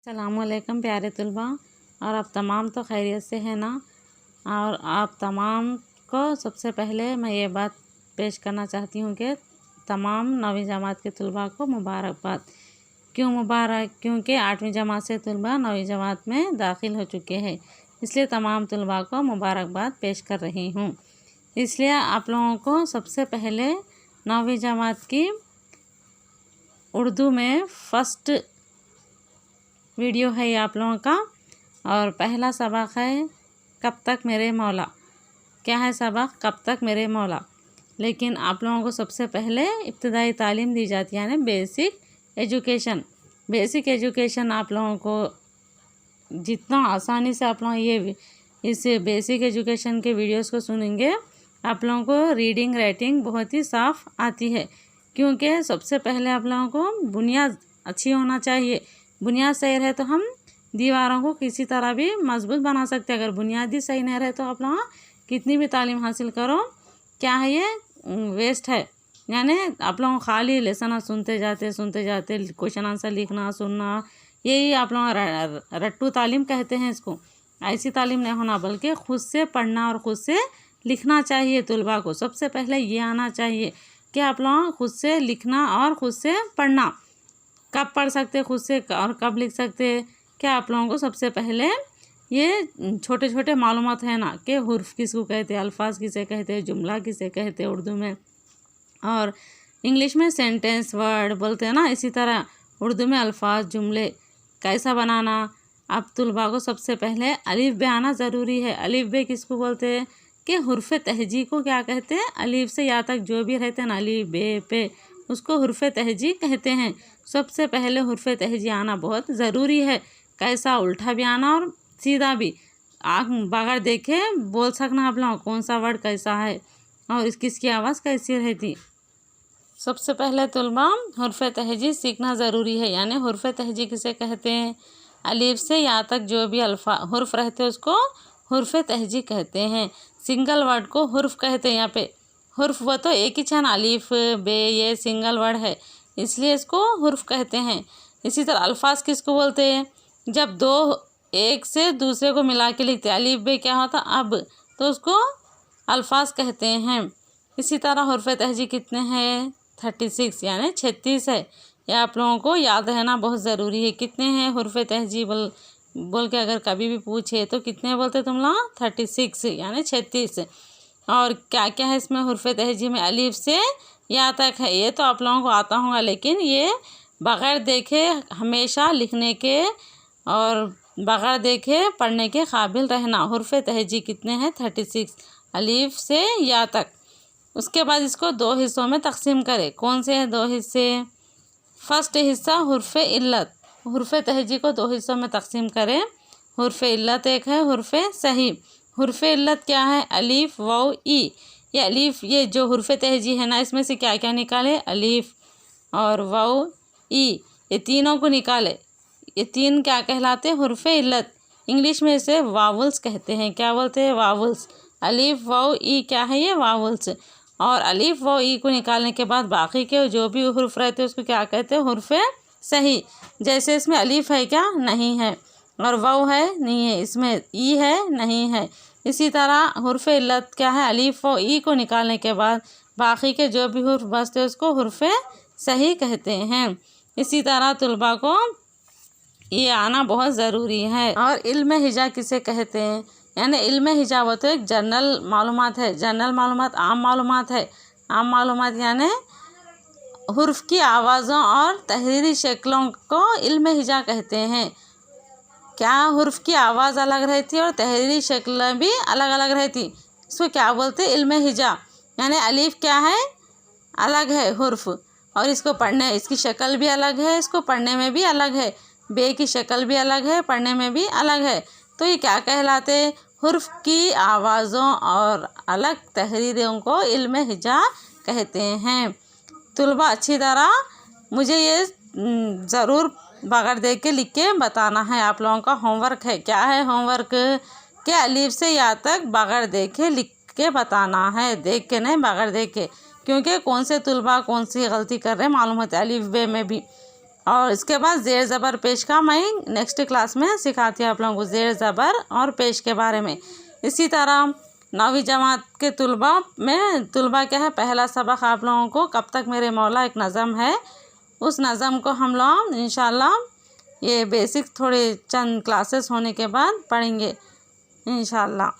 अस्सलामुअलैकुम प्यारे तलबा, और आप तमाम तो खैरियत से हैं ना। और आप तमाम को सबसे पहले मैं ये बात पेश करना चाहती हूँ कि तमाम 9वीं जमात के तलबा को मुबारकबाद। क्यों मुबारक? क्योंकि 8वीं जमात से तलबा 9वीं जमात में दाखिल हो चुके हैं, इसलिए तमाम तलबा को मुबारकबाद पेश कर रही हूँ। इसलिए आप लोगों को सबसे पहले 9वीं जमात की उर्दू में फ़र्स्ट वीडियो है ये आप लोगों का, और पहला सबक है कब तक मेरे मौला। क्या है सबक? कब तक मेरे मौला। लेकिन आप लोगों को सबसे पहले इब्तदाई तालीम दी जाती है, यानी बेसिक एजुकेशन। बेसिक एजुकेशन आप लोगों को जितना आसानी से आप लोग इस बेसिक एजुकेशन के वीडियोस को सुनेंगे, आप लोगों को रीडिंग राइटिंग बहुत ही साफ़ आती है। क्योंकि सबसे पहले आप लोगों को बुनियाद अच्छी होना चाहिए। बुनियाद सही रहे तो हम दीवारों को किसी तरह भी मजबूत बना सकते हैं। अगर बुनियाद ही सही नहीं रहे तो आप लोग कितनी भी तालीम हासिल करो, क्या है ये वेस्ट है। यानी आप लोग खाली लेसन सुनते जाते क्वेश्चन आंसर लिखना सुनना, यही आप लोग रट्टू तालीम कहते हैं इसको। ऐसी तालीम नहीं होना, बल्कि खुद से पढ़ना और ख़ुद से लिखना चाहिए। तलबा को सबसे पहले ये आना चाहिए कि आप लोग खुद से लिखना और ख़ुद से पढ़ना। कब पढ़ सकते खुद से और कब लिख सकते, क्या आप लोगों को सबसे पहले ये छोटे छोटे मालूमात है ना कि हुर्फ किसको कहते हैं, अल्फाज किसे कहते हैं, जुमला किसे कहते हैं उर्दू में, और इंग्लिश में सेंटेंस वर्ड बोलते हैं ना। इसी तरह उर्दू में अल्फाज जुमले कैसा बनाना। अब तलबा को सबसे पहले अलिफ बे आना ज़रूरी है। अलिफ बे किसको बोलते हैं कि हुर्फ तहजी को क्या कहते हैं? अलिफ से या तक जो भी रहते हैं ना, अलिफ बे पे, उसको हुर्फ तहजी कहते हैं। सबसे पहले हुर्फ तहजी आना बहुत ज़रूरी है। कैसा? उल्टा भी आना और सीधा भी। आँख बगैर देखे बोल सकना आप लोग कौन सा वर्ड कैसा है और किसकी आवाज़ कैसी रहती। सबसे पहले तलबा हुर्फ तहजी सीखना ज़रूरी है। यानी हुर्फ तहजी किसे कहते हैं? अलिफ से या तक जो भी हुर्फ रहते हैं उसको हुर्फ तहजी कहते हैं। सिंगल वर्ड को हुर्फ कहते हैं। यहाँ पे हुर्फ वो तो एक ही है ना, अलिफ बे, ये सिंगल वर्ड है, इसलिए इसको हुर्फ कहते हैं। इसी तरह अल्फाज किसको बोलते हैं? जब दो एक से दूसरे को मिला के लिखते हैं। अलिफ बे क्या होता? अब, तो उसको अल्फाज कहते हैं। इसी तरह हुर्फ तहजी कितने हैं? 36 यानी 36 है। यह आप लोगों को याद रहना बहुत ज़रूरी है। कितने हैं हुर्फ तहजी बोल के अगर कभी भी पूछे तो कितने बोलते तुम लोग? 36 यानी 36। और क्या क्या है इसमें हुर्फ तहजी में? अलिफ से या तक है, ये तो आप लोगों को आता होगा, लेकिन ये बग़ैर देखे हमेशा लिखने के और बग़ैर देखे पढ़ने के काबिल रहना। हुर्फ तहजी कितने हैं? 36 अलिफ से या तक। उसके बाद इसको दो हिस्सों में तकसीम करें। कौन से हैं दो हिस्से? फर्स्ट हिस्सा हुर्फ इल्लत। हुर्फ तहजी को दो हिस्सों में तकसीम करें। हुर्फ इल्लत एक है, हुर्फ सही। हुर्फ इल्लत क्या है? अलिफ वाव ई। ये अलिफ, ये जो हुर्फ तहजी है ना, इसमें से क्या क्या निकाले? अलिफ और वाव ई, ये तीनों को निकाले। ये तीन क्या कहलाते हैं? हुर्फ इल्लत। इंग्लिश में इसे वावल्स कहते हैं। क्या बोलते हैं? वावल्स। अलिफ वाव ई क्या है? ये वावल्स। और अलिफ वाव ई को निकालने के बाद बाकी के जो भी हुर्फ रहते हैं उसको क्या कहते हैं? हुर्फ सही। जैसे इसमें अलिफ है क्या? नहीं है। और वाव है? नहीं है। इसमें ई है? नहीं है। इसी तरह हुर्फ इल्लत क्या है? अलिफ व ई को निकालने के बाद बाकी के जो भी हुर्फ बचते हैं उसको हुर्फ सही कहते हैं। इसी तरह तलबा को ये आना बहुत ज़रूरी है। और इल्म हिजा किसे कहते हैं? यानी इल्म हिजा वो तो एक जनरल मालूमात है। जनरल मालूमात आम मालूमात है। आम मालूमात यानी हुर्फ की आवाज़ों और तहरीरी शक्लों को इल्म हिजा कहते हैं। क्या? हुर्फ की आवाज़ अलग रहती है और तहरीरी शक्ल भी अलग अलग रहती, इसको क्या बोलते हैं? इल्म हिजा। यानी अलिफ क्या है? अलग है हुर्फ, और इसको पढ़ने, इसकी शक्ल भी अलग है, इसको पढ़ने में भी अलग है। बे की शक्ल भी अलग है, पढ़ने में भी अलग है। तो ये क्या कहलाते हैं? हुर्फ की आवाज़ों और अलग तहरीरों को इल्म हिजा कहते हैं। तलबा अच्छी तरह मुझे ये ज़रूर बगैर देख के लिख के बताना है। आप लोगों का होमवर्क है। क्या है होमवर्क? के अलिफ से या तक बगैर देखे लिख के बताना है। देख के नहीं, बगैर देख के। क्योंकि कौन से तलबा कौन सी गलती कर रहे हैं मालूम होता है अलिफ बे में भी। और इसके बाद ज़ेर ज़बर पेश का मैं नेक्स्ट क्लास में सिखाती हूँ आप लोगों को ज़ेर ज़बर और पेश के बारे में। इसी तरह 9वीं जमात के तुलबा क्या है, पहला सबक आप लोगों को कब तक मेरे मौला एक नज़म है, उस नज़म को हम लोग इंशाल्लाह ये बेसिक थोड़े चंद क्लासेस होने के बाद पढ़ेंगे इंशाल्लाह।